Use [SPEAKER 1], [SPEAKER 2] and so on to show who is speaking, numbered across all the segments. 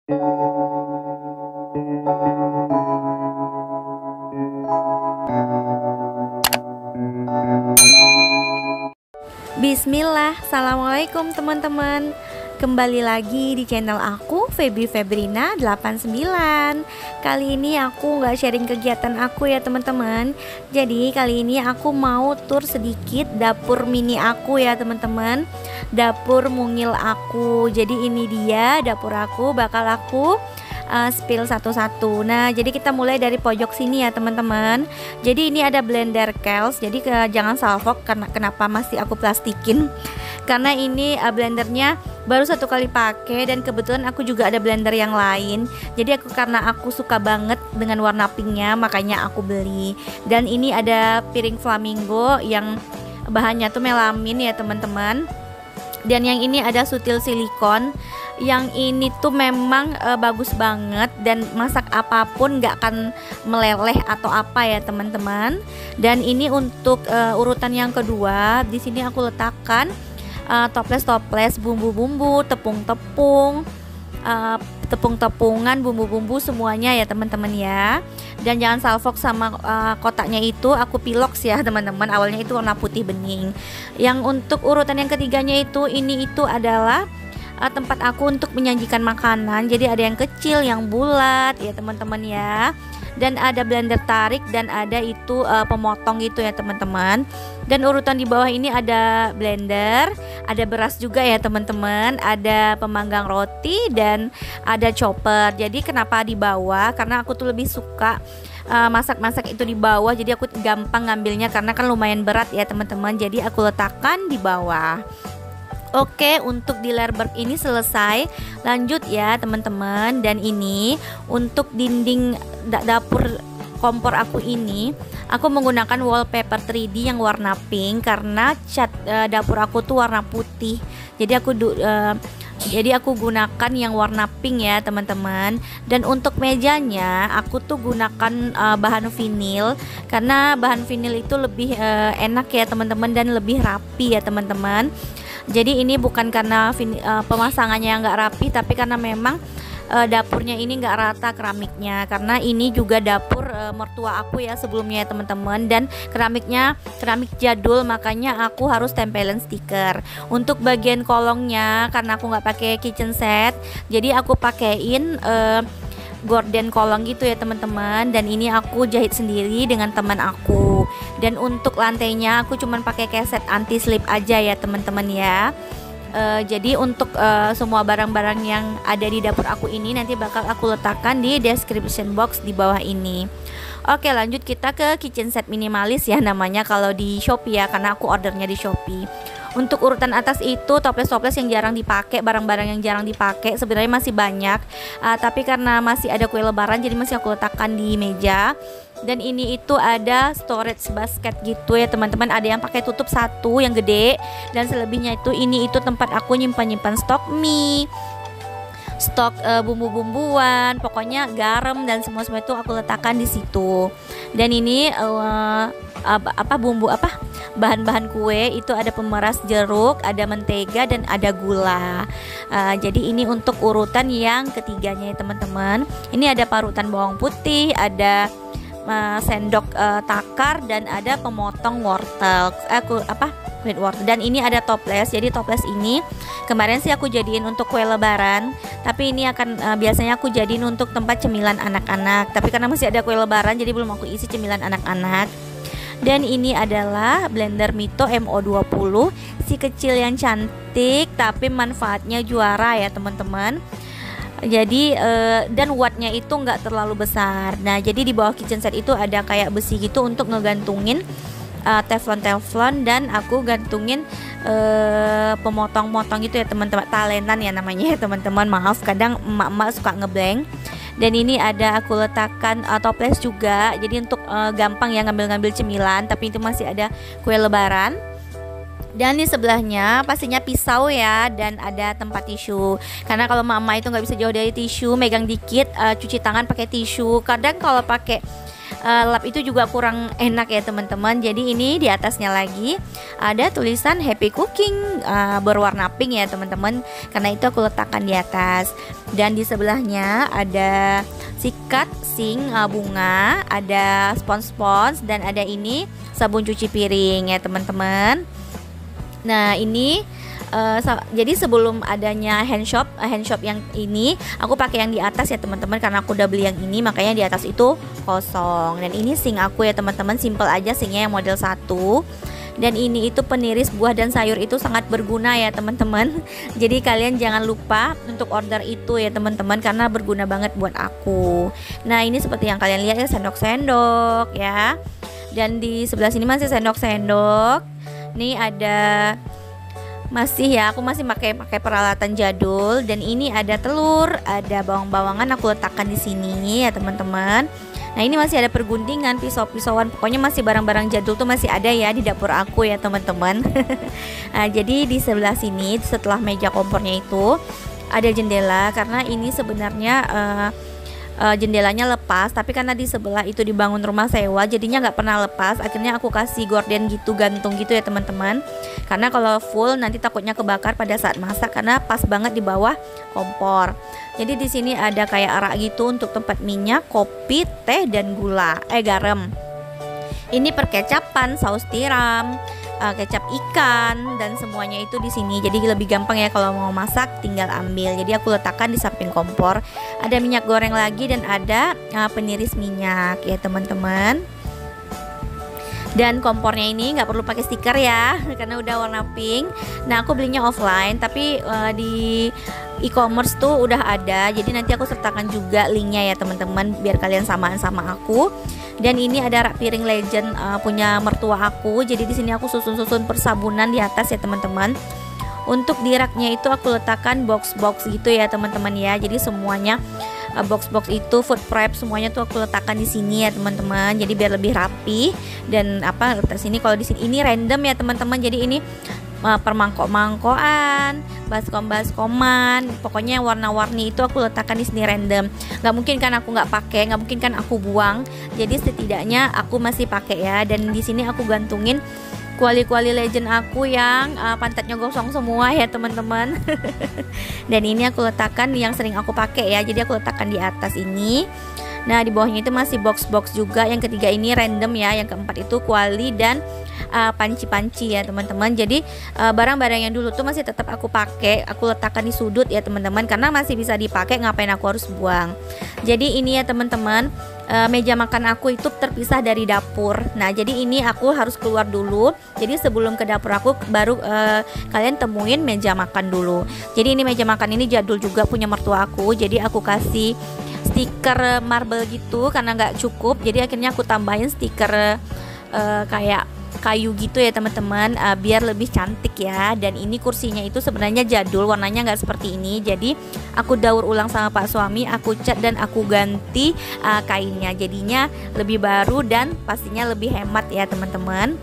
[SPEAKER 1] Bismillah, assalamualaikum teman-teman. Kembali lagi di channel aku, Febri Febrina 89. Kali ini aku nggak sharing kegiatan aku ya teman-teman. Jadi kali ini aku mau tur sedikit dapur mini aku ya teman-teman. Dapur mungil aku. Jadi ini dia dapur aku, bakal aku spill satu-satu. Nah, jadi kita mulai dari pojok sini ya teman-teman. Jadi ini ada blender Kiehl's. Jadi jangan salfok karena kenapa masih aku plastikin. Karena ini blendernya baru satu kali pakai dan kebetulan aku juga ada blender yang lain. Jadi karena aku suka banget dengan warna pinknya, makanya aku beli. Dan ini ada piring flamingo yang bahannya tuh melamin ya teman-teman. Dan yang ini ada sutil silikon. Yang ini tuh memang bagus banget dan masak apapun nggak akan meleleh atau apa ya teman-teman. Dan ini untuk urutan yang kedua, di sini aku letakkan toples-toples bumbu-bumbu, tepung-tepung, tepung-tepungan, bumbu-bumbu semuanya ya teman-teman ya. Dan jangan salfok sama kotaknya itu aku pilox ya teman-teman. Awalnya itu warna putih bening. Yang untuk urutan yang ketiganya itu itu adalah tempat aku untuk menyajikan makanan. Jadi ada yang kecil, yang bulat ya teman-teman ya. Dan ada blender tarik dan ada itu pemotong gitu ya teman-teman. Dan urutan di bawah ini ada blender, ada beras juga ya teman-teman, ada pemanggang roti dan ada chopper. Jadi kenapa di bawah? Karena aku tuh lebih suka masak-masak itu di bawah. Jadi aku gampang ngambilnya karena kan lumayan berat ya teman-teman. Jadi aku letakkan di bawah. Oke, untuk di Lerberg ini selesai. Lanjut ya teman-teman. Dan ini untuk dinding dapur kompor aku ini, aku menggunakan wallpaper 3D yang warna pink karena cat dapur aku tuh warna putih. Jadi aku gunakan yang warna pink ya teman-teman. Dan untuk mejanya aku tuh gunakan bahan vinil karena bahan vinil itu lebih enak ya teman-teman dan lebih rapi ya teman-teman. Jadi ini bukan karena pemasangannya yang nggak rapi, tapi karena memang dapurnya ini nggak rata keramiknya. Karena ini juga dapur mertua aku ya sebelumnya ya teman-teman. Dan keramiknya keramik jadul, makanya aku harus tempelin stiker. Untuk bagian kolongnya karena aku nggak pakai kitchen set, jadi aku pakein gorden kolong gitu ya teman-teman. Dan ini aku jahit sendiri dengan teman aku. Dan untuk lantainya aku cuman pakai keset anti slip aja ya teman-teman ya. Jadi untuk semua barang-barang yang ada di dapur aku ini nanti bakal aku letakkan di description box di bawah ini. Oke, lanjut kita ke kitchen set minimalis ya namanya kalau di Shopee ya, karena aku ordernya di Shopee. Untuk urutan atas itu toples-toples yang jarang dipakai, barang-barang yang jarang dipakai sebenarnya masih banyak, tapi karena masih ada kue lebaran jadi masih aku letakkan di meja. Dan ini itu ada storage basket gitu ya teman-teman, ada yang pakai tutup satu yang gede, dan selebihnya itu tempat aku nyimpan stok mie, stok bumbu-bumbuan, pokoknya garam dan semua itu aku letakkan di situ. Dan ini bahan-bahan kue itu ada pemeras jeruk, ada mentega dan ada gula. Jadi ini untuk urutan yang ketiganya ya teman-teman. Ini ada parutan bawang putih, ada sendok takar dan ada pemotong wortel, kulit wortel. Dan ini ada toples. Jadi toples ini kemarin sih aku jadiin untuk kue lebaran, tapi ini akan biasanya aku jadiin untuk tempat cemilan anak-anak. Tapi karena masih ada kue lebaran jadi belum aku isi cemilan anak-anak. Dan ini adalah blender Mito MO20, si kecil yang cantik tapi manfaatnya juara ya teman-teman. Jadi dan wattnya itu nggak terlalu besar. Nah, jadi di bawah kitchen set itu ada kayak besi gitu untuk ngegantungin teflon dan aku gantungin pemotong-motong gitu ya teman-teman, talenan ya namanya ya teman-teman. Maaf kadang emak-emak suka ngeblank. Dan ini ada aku letakkan toples juga. Jadi untuk gampang ya ngambil-ngambil cemilan, tapi itu masih ada kue lebaran. Dan di sebelahnya pastinya pisau ya, dan ada tempat tisu. Karena kalau mama itu nggak bisa jauh dari tisu, megang dikit, cuci tangan pakai tisu. Kadang kalau pakai lap itu juga kurang enak ya teman-teman. Jadi ini di atasnya lagi ada tulisan happy cooking berwarna pink ya teman-teman, karena itu aku letakkan di atas. Dan di sebelahnya ada sikat sink bunga, ada spons-spons, dan ada ini sabun cuci piring ya teman-teman. Nah ini jadi sebelum adanya hand shop yang ini aku pakai yang di atas ya teman-teman, karena aku udah beli yang ini makanya di atas itu kosong. Dan ini sink aku ya teman-teman, simple aja sinknya yang model 1. Dan ini itu peniris buah dan sayur itu sangat berguna ya teman-teman. Jadi kalian jangan lupa untuk order itu ya teman-teman, karena berguna banget buat aku. Nah ini seperti yang kalian lihat ya, sendok-sendok ya. Dan di sebelah sini masih sendok-sendok. Nih ada masih ya, aku masih pakai peralatan jadul. Dan ini ada telur, ada bawang-bawangan aku letakkan di sini ya teman-teman. Nah ini masih ada perguntingan, pisau-pisauan, pokoknya masih barang-barang jadul tuh masih ada ya di dapur aku ya teman-teman. Nah, jadi di sebelah sini setelah meja kompornya itu ada jendela, karena ini sebenarnya jendelanya lepas, tapi karena di sebelah itu dibangun rumah sewa jadinya nggak pernah lepas. Akhirnya aku kasih gorden gitu, gantung gitu ya teman-teman, karena kalau full nanti takutnya kebakar pada saat masak, karena pas banget di bawah kompor. Jadi di sini ada kayak rak gitu untuk tempat minyak, kopi, teh, dan garam. Ini perkecapan, saus tiram, kecap ikan, dan semuanya itu di sini. Jadi lebih gampang ya kalau mau masak tinggal ambil. Jadi aku letakkan di samping kompor. Ada minyak goreng lagi dan ada peniris minyak ya teman-teman. Dan kompornya ini nggak perlu pakai stiker ya, karena udah warna pink. Nah aku belinya offline, tapi di e-commerce tuh udah ada. Jadi nanti aku sertakan juga linknya ya teman-teman, biar kalian samaan sama aku. Dan ini ada rak piring legend punya mertua aku. Jadi di sini aku susun-susun persabunan di atas ya teman-teman. Untuk di raknya itu aku letakkan box-box gitu ya teman-teman ya. Jadi semuanya box-box itu food prep semuanya tuh aku letakkan di sini ya teman-teman. Jadi biar lebih rapi. Dan letak sini, kalau di sini ini random ya teman-teman. Jadi ini permangkok-mangkokan, baskom-baskoman, pokoknya warna-warni itu aku letakkan di sini random. Nggak mungkin kan aku nggak pakai, nggak mungkin kan aku buang. Jadi setidaknya aku masih pakai ya. Dan di sini aku gantungin kuali-kuali legend aku yang pantatnya gosong semua ya teman-teman. Dan ini aku letakkan yang sering aku pakai ya. Jadi aku letakkan di atas ini. Nah di bawahnya itu masih box-box juga. Yang ketiga ini random ya. Yang keempat itu kuali dan panci-panci ya teman-teman. Jadi barang-barang yang dulu tuh masih tetap aku pakai, aku letakkan di sudut ya teman-teman, karena masih bisa dipakai, ngapain aku harus buang. Jadi ini ya teman-teman, meja makan aku itu terpisah dari dapur. Nah jadi ini aku harus keluar dulu. Jadi sebelum ke dapur aku baru kalian temuin meja makan dulu. Jadi ini meja makan ini jadul juga, punya mertua aku. Jadi aku kasih stiker marble gitu karena nggak cukup. Jadi akhirnya aku tambahin stiker kayak kayu gitu ya teman-teman, biar lebih cantik ya. Dan ini kursinya itu sebenarnya jadul, warnanya nggak seperti ini. Jadi aku daur ulang sama pak suami, aku cat dan aku ganti kainnya, jadinya lebih baru dan pastinya lebih hemat ya teman-teman.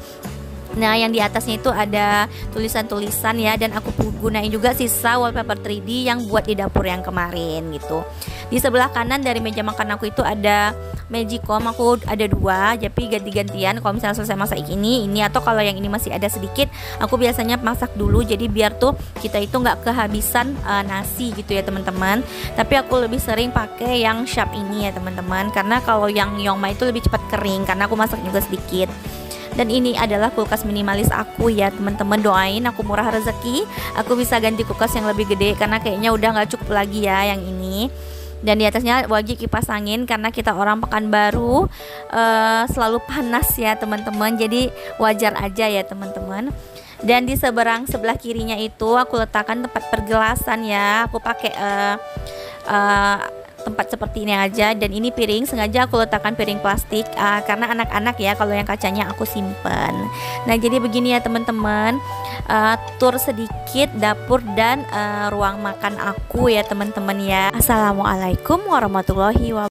[SPEAKER 1] Nah yang di atasnya itu ada tulisan-tulisan ya, dan aku gunain juga sisa wallpaper 3D yang buat di dapur yang kemarin gitu. Di sebelah kanan dari meja makan aku itu ada Magicom, aku ada 2, jadi ganti-gantian. Kalau misalnya selesai masak ini, atau kalau yang ini masih ada sedikit, aku biasanya masak dulu. Jadi biar tuh kita itu nggak kehabisan nasi gitu ya teman-teman. Tapi aku lebih sering pakai yang Sharp ini ya teman-teman, karena kalau yang Yongma itu lebih cepat kering, karena aku masak juga sedikit. Dan ini adalah kulkas minimalis aku ya teman-teman. Doain aku murah rezeki, aku bisa ganti kulkas yang lebih gede, karena kayaknya udah nggak cukup lagi ya yang ini. Dan di atasnya wajib kipas angin, karena kita orang Pekanbaru selalu panas ya teman-teman. Jadi wajar aja ya teman-teman. Dan di sebelah kirinya itu aku letakkan tempat pergelasan ya. Aku pakai tempat seperti ini aja. Dan ini piring, sengaja aku letakkan piring plastik karena anak-anak ya, kalau yang kacanya aku simpen. Nah jadi begini ya teman-teman, tur sedikit dapur dan ruang makan aku ya teman-teman ya. Assalamualaikum warahmatullahi wabarakatuh.